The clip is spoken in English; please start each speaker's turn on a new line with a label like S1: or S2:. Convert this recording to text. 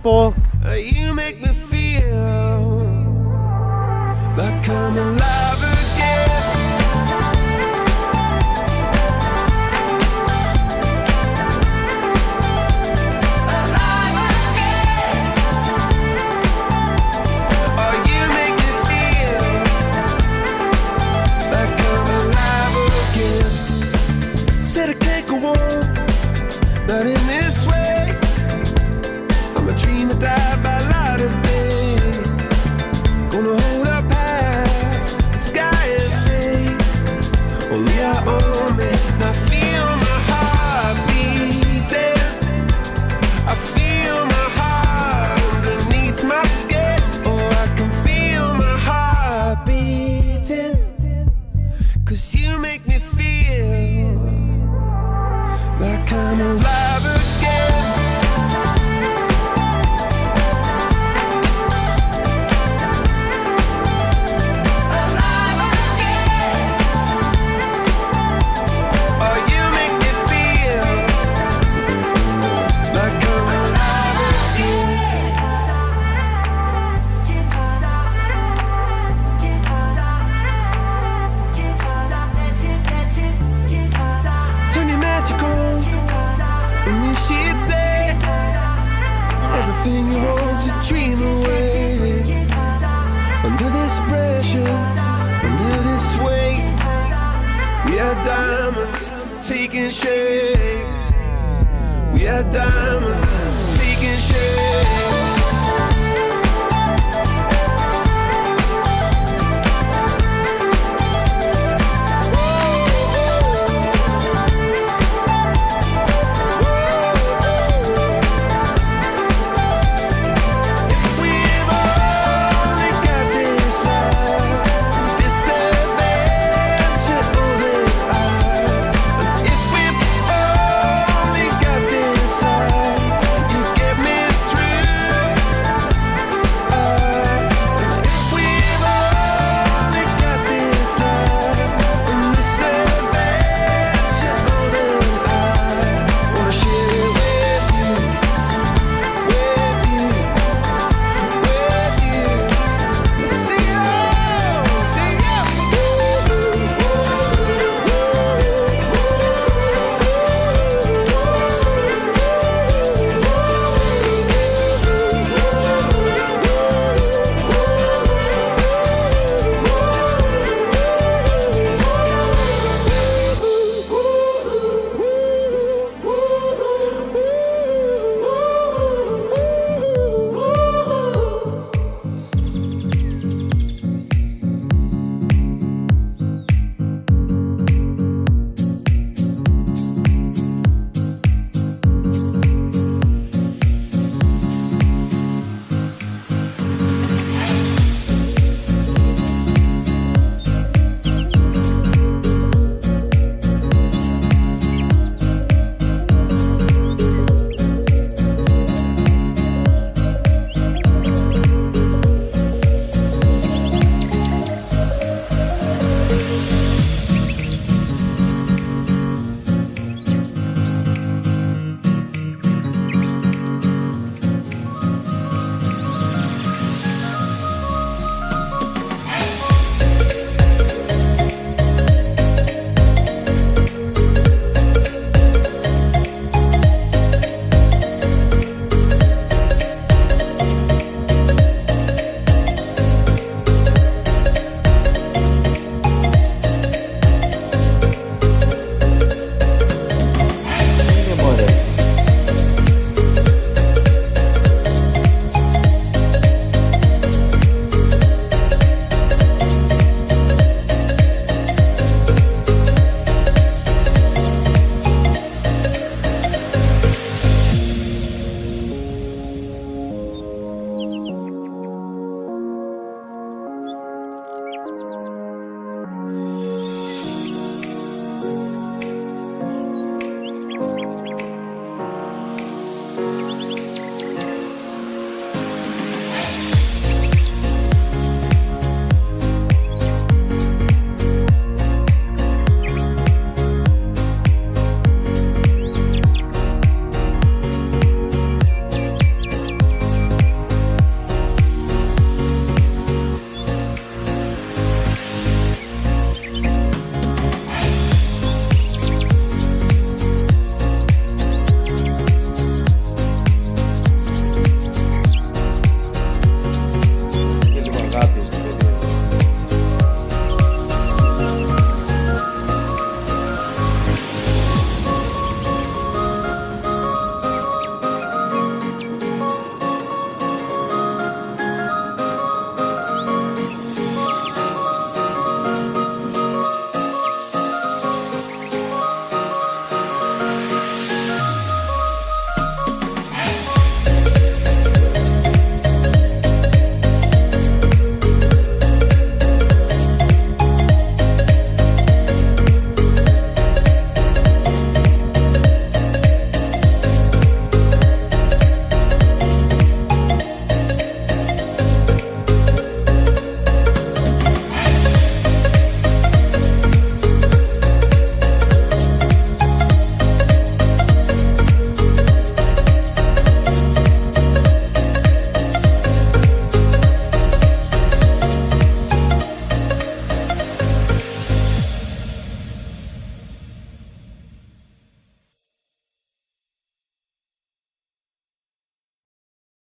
S1: people.
S2: You make me feel like I'm alive again. Alive again. Oh, you make me feel like I'm alive again. Said I can't go on, not in this way. I'm a dream that died by light of day. Gonna hold up half the sky and say, only I own it. And I feel my heart beating. I feel my heart underneath my skin. Oh, I can feel my heart beating. 'Cause you make me feel like I'm alive again. Alive again. Oh, you make me feel like I'm alive again. Turn your magic on, and you she'd say everything you want to dream away. Under this pressure, under this weight, we are diamonds taking shape. We are diamonds.